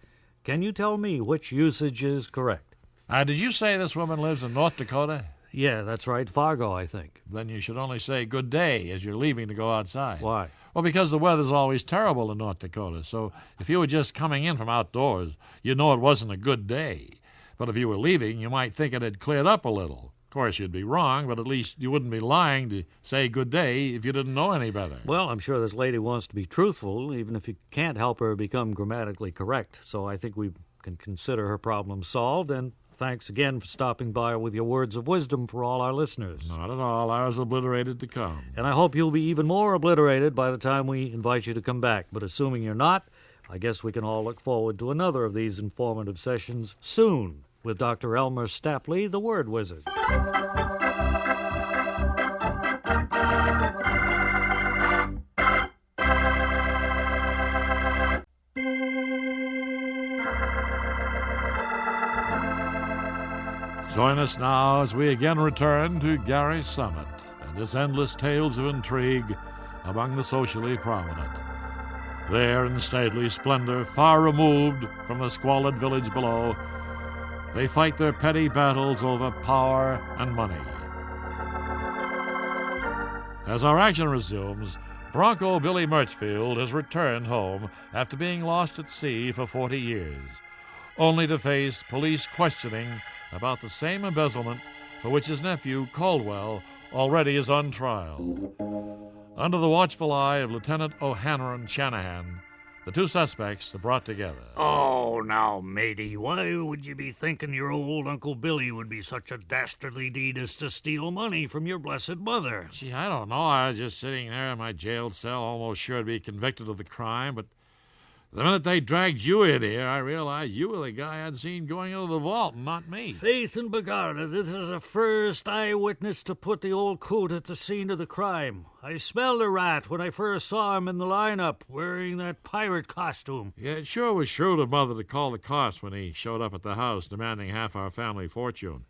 Can you tell me which usage is correct? Did you say this woman lives in North Dakota? Yeah, that's right. Fargo, I think. Then you should only say good day as you're leaving to go outside. Why? Well, because the weather's always terrible in North Dakota, so if you were just coming in from outdoors, you'd know it wasn't a good day. But if you were leaving, you might think it had cleared up a little. Of course, you'd be wrong, but at least you wouldn't be lying to say good day if you didn't know any better. Well, I'm sure this lady wants to be truthful, even if you can't help her become grammatically correct. So I think we can consider her problem solved, and thanks again for stopping by with your words of wisdom for all our listeners. Not at all. I was obliterated to come. And I hope you'll be even more obliterated by the time we invite you to come back. But assuming you're not, I guess we can all look forward to another of these informative sessions soon with Dr. Elmer Stapley, the Word Wizard. Join us now as we again return to Gary's Summit and his endless tales of intrigue among the socially prominent. There, in stately splendor, far removed from the squalid village below, they fight their petty battles over power and money. As our action resumes, Bronco Billy Murchfield has returned home after being lost at sea for 40 years, only to face police questioning about the same embezzlement for which his nephew, Caldwell, already is on trial. Under the watchful eye of Lieutenant O'Hanrahan Shanahan, the two suspects are brought together. Oh, now, matey, why would you be thinking your old Uncle Billy would be such a dastardly deed as to steal money from your blessed mother? Gee, I don't know. I was just sitting there in my jailed cell, almost sure to be convicted of the crime, but the minute they dragged you in here, I realized you were the guy I'd seen going into the vault, and not me. Faith and begarda, this is the first eyewitness to put the old coot at the scene of the crime. I smelled a rat when I first saw him in the lineup, wearing that pirate costume. Yeah, it sure was shrewd of Mother to call the cops when he showed up at the house demanding half our family fortune.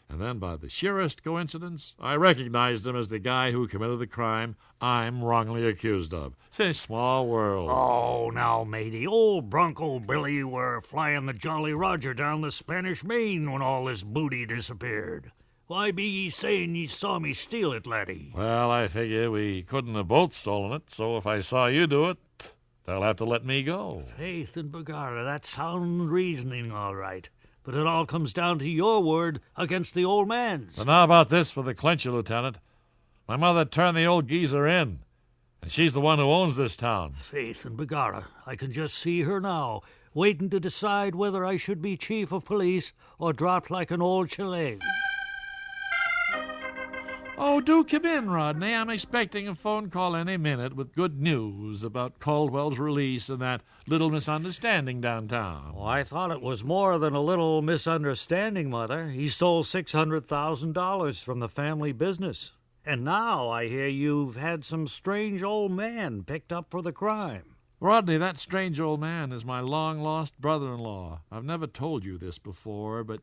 And then, by the sheerest coincidence, I recognized him as the guy who committed the crime I'm wrongly accused of. It's a small world. Oh, now, matey, old Bronco Billy were flying the Jolly Roger down the Spanish Main when all this booty disappeared. Why be ye saying ye saw me steal it, laddie? Well, I figure we couldn't have both stolen it, so if I saw you do it, they'll have to let me go. Faith and begarda, that's sound reasoning, all right. But it all comes down to your word against the old man's. But now about this for the clincher, Lieutenant. My mother turned the old geezer in, and she's the one who owns this town. Faith and begarda, I can just see her now, waiting to decide whether I should be chief of police or drop like an old chalet. Oh, do come in, Rodney. I'm expecting a phone call any minute with good news about Caldwell's release and that little misunderstanding downtown. Oh, I thought it was more than a little misunderstanding, Mother. He stole $600,000 from the family business. And now I hear you've had some strange old man picked up for the crime. Rodney, that strange old man is my long-lost brother-in-law. I've never told you this before, but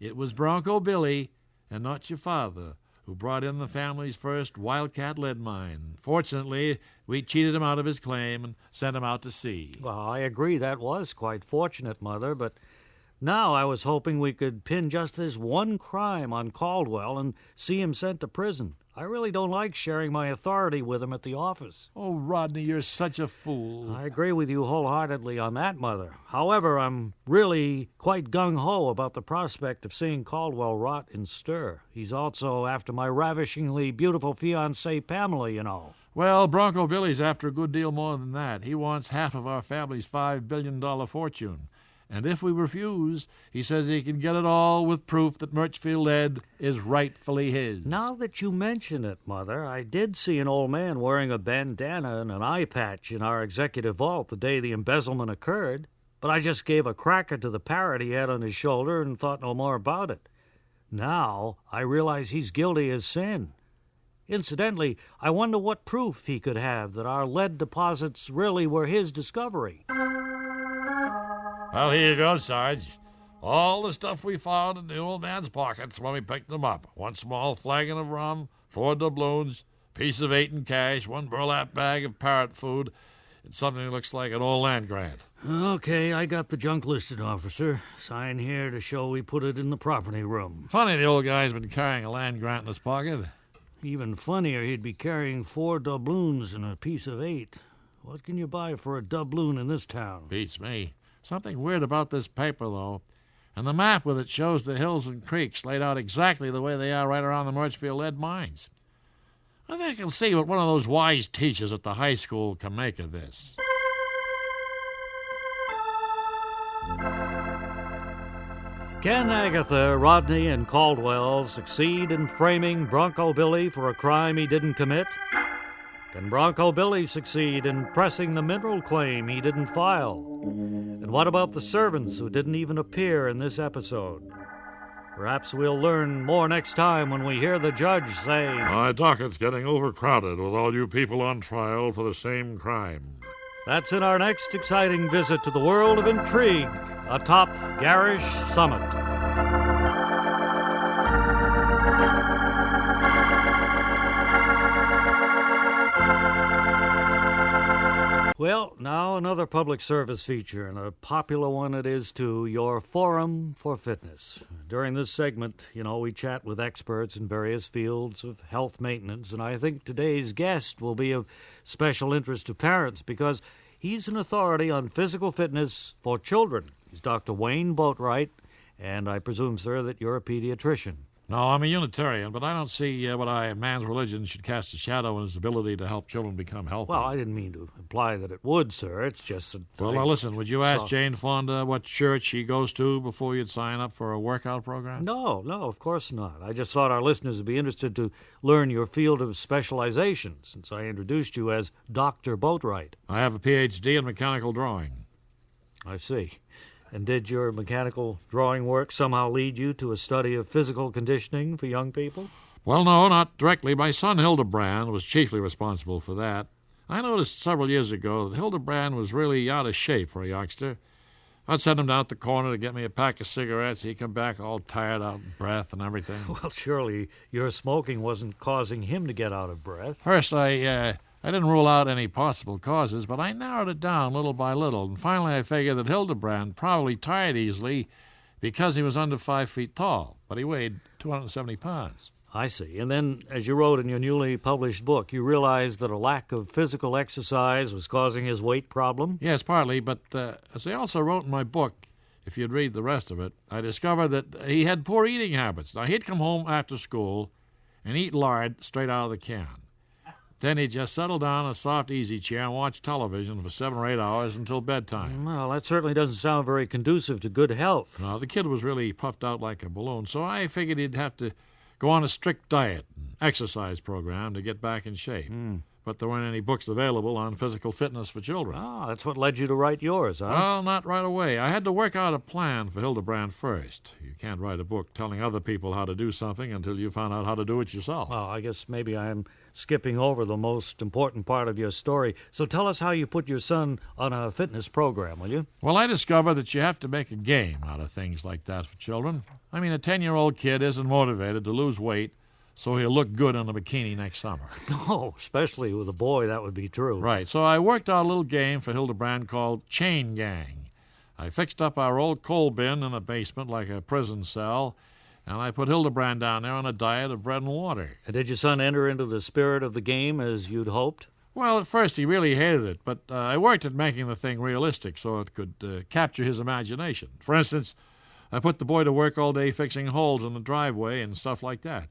it was Bronco Billy, and not your father, who brought in the family's first wildcat lead mine. Fortunately, we cheated him out of his claim and sent him out to sea. Well, I agree that was quite fortunate, Mother, but now I was hoping we could pin just this one crime on Caldwell and see him sent to prison. I really don't like sharing my authority with him at the office. Oh, Rodney, you're such a fool. I agree with you wholeheartedly on that, Mother. However, I'm really quite gung-ho about the prospect of seeing Caldwell rot in stir. He's also after my ravishingly beautiful fiancée, Pamela, you know. Well, Bronco Billy's after a good deal more than that. He wants half of our family's $5 billion fortune. And if we refuse, he says he can get it all with proof that Murchfield Lead is rightfully his. Now that you mention it, Mother, I did see an old man wearing a bandana and an eye patch in our executive vault the day the embezzlement occurred, but I just gave a cracker to the parrot he had on his shoulder and thought no more about it. Now I realize he's guilty as sin. Incidentally, I wonder what proof he could have that our lead deposits really were his discovery. Well, here you go, Sarge. All the stuff we found in the old man's pockets when we picked them up. 1 small flagon of rum, 4 doubloons, piece of 8 in cash, 1 burlap bag of parrot food, and something that looks like an old land grant. Okay, I got the junk listed, officer. Sign here to show we put it in the property room. Funny the old guy's been carrying a land grant in his pocket. Even funnier, he'd be carrying 4 doubloons and a piece of 8. What can you buy for a doubloon in this town? Beats me. Something weird about this paper, though. And the map with it shows the hills and creeks laid out exactly the way they are right around the Murchfield lead mines. I think I'll see what one of those wise teachers at the high school can make of this. Can Agatha, Rodney, and Caldwell succeed in framing Bronco Billy for a crime he didn't commit? Can Bronco Billy succeed in pressing the mineral claim he didn't file? And what about the servants who didn't even appear in this episode? Perhaps we'll learn more next time when we hear the judge say, My docket's getting overcrowded with all you people on trial for the same crime. That's in our next exciting visit to the world of intrigue atop Garish Summit. Well, now another public service feature, and a popular one it is too, your Forum for Fitness. During this segment, we chat with experts in various fields of health maintenance, and I think today's guest will be of special interest to parents because he's an authority on physical fitness for children. He's Dr. Wayne Boatwright, and I presume, sir, that you're a pediatrician. No, I'm a Unitarian, but I don't see why a man's religion should cast a shadow on his ability to help children become healthy. Well, I didn't mean to imply that it would, sir. It's just that... Well, now listen, would you ask Jane Fonda what church she goes to before you'd sign up for a workout program? No, of course not. I just thought our listeners would be interested to learn your field of specialization, since I introduced you as Dr. Boatwright. I have a Ph.D. in mechanical drawing. I see. And did your mechanical drawing work somehow lead you to a study of physical conditioning for young people? Well, no, not directly. My son Hildebrand was chiefly responsible for that. I noticed several years ago that Hildebrand was really out of shape for a youngster. I'd send him down at the corner to get me a pack of cigarettes. He'd come back all tired, out of breath and everything. Well, surely your smoking wasn't causing him to get out of breath. First, I didn't rule out any possible causes, but I narrowed it down little by little, and finally I figured that Hildebrand probably tired easily because he was under 5 feet tall, but he weighed 270 pounds. I see. And then, as you wrote in your newly published book, you realized that a lack of physical exercise was causing his weight problem? Yes, partly, but as I also wrote in my book, if you'd read the rest of it, I discovered that he had poor eating habits. Now, he'd come home after school and eat lard straight out of the can. Then he'd just settle down in a soft easy chair and watch television for 7 or 8 hours until bedtime. Well, that certainly doesn't sound very conducive to good health. No, the kid was really puffed out like a balloon, so I figured he'd have to go on a strict diet and exercise program to get back in shape. But there weren't any books available on physical fitness for children. Oh, that's what led you to write yours, huh? Well, not right away. I had to work out a plan for Hildebrand first. You can't write a book telling other people how to do something until you found out how to do it yourself. Well, I guess maybe I'm skipping over the most important part of your story. So tell us how you put your son on a fitness program, will you? Well, I discovered that you have to make a game out of things like that for children. I mean, a 10-year-old kid isn't motivated to lose weight so he'll look good in a bikini next summer. No, especially with a boy, that would be true. Right, so I worked out a little game for Hildebrand called Chain Gang. I fixed up our old coal bin in the basement like a prison cell, and I put Hildebrand down there on a diet of bread and water. And did your son enter into the spirit of the game as you'd hoped? Well, at first he really hated it, but I worked at making the thing realistic so it could capture his imagination. For instance, I put the boy to work all day fixing holes in the driveway and stuff like that.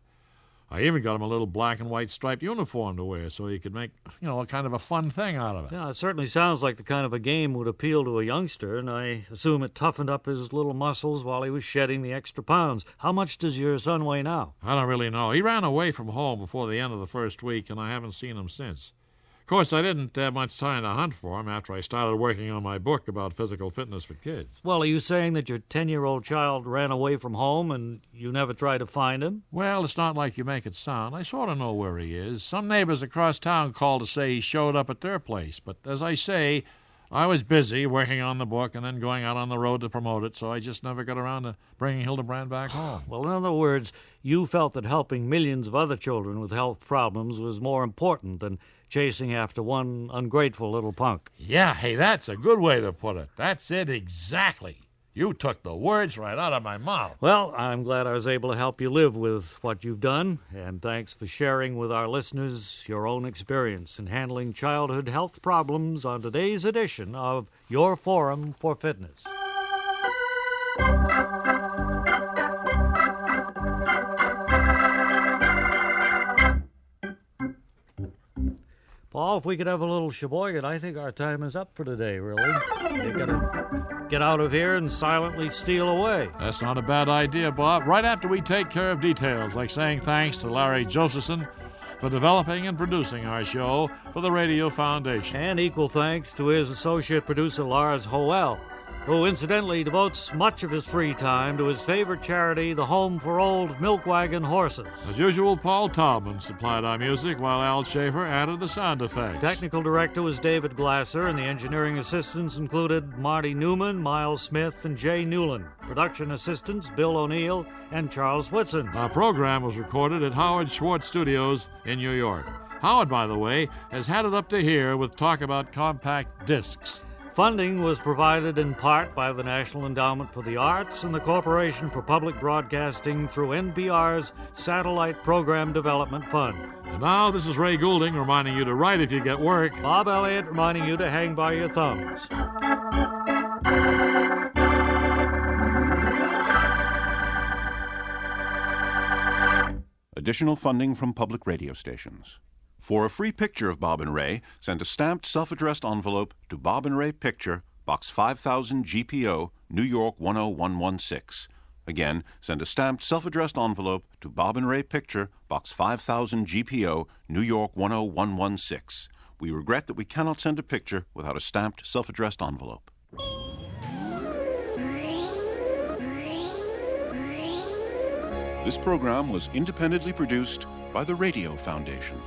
I even got him a little black and white striped uniform to wear so he could make, a kind of a fun thing out of it. Yeah, it certainly sounds like the kind of a game would appeal to a youngster, and I assume it toughened up his little muscles while he was shedding the extra pounds. How much does your son weigh now? I don't really know. He ran away from home before the end of the first week, and I haven't seen him since. Of course, I didn't have much time to hunt for him after I started working on my book about physical fitness for kids. Well, are you saying that your 10-year-old child ran away from home and you never tried to find him? Well, it's not like you make it sound. I sort of know where he is. Some neighbors across town called to say he showed up at their place. But as I say, I was busy working on the book and then going out on the road to promote it, so I just never got around to bringing Hildebrand back home. Well, in other words, you felt that helping millions of other children with health problems was more important than chasing after one ungrateful little punk. Yeah, hey, that's a good way to put it. That's it exactly. You took the words right out of my mouth. Well, I'm glad I was able to help you live with what you've done, and thanks for sharing with our listeners your own experience in handling childhood health problems on today's edition of Your Forum for Fitness. Paul, if we could have a little sheboygan, I think our time is up for today, really. You're going to get out of here and silently steal away. That's not a bad idea, Bob. Right after we take care of details, like saying thanks to Larry Josephson for developing and producing our show for the Radio Foundation. And equal thanks to his associate producer, Lars Hoel, who incidentally devotes much of his free time to his favorite charity, the Home for Old Milk Wagon Horses. As usual, Paul Taubman supplied our music while Al Schaefer added the sound effects. Technical director was David Glasser, and the engineering assistants included Marty Newman, Miles Smith, and Jay Newland. Production assistants Bill O'Neill and Charles Whitson. Our program was recorded at Howard Schwartz Studios in New York. Howard, by the way, has had it up to here with talk about compact discs. Funding was provided in part by the National Endowment for the Arts and the Corporation for Public Broadcasting through NPR's Satellite Program Development Fund. And now, this is Ray Goulding reminding you to write if you get work. Bob Elliott reminding you to hang by your thumbs. Additional funding from public radio stations. For a free picture of Bob and Ray, send a stamped self-addressed envelope to Bob and Ray Picture, Box 5000 GPO, New York 10116. Again, send a stamped self-addressed envelope to Bob and Ray Picture, Box 5000 GPO, New York 10116. We regret that we cannot send a picture without a stamped self-addressed envelope. This program was independently produced by the Radio Foundation.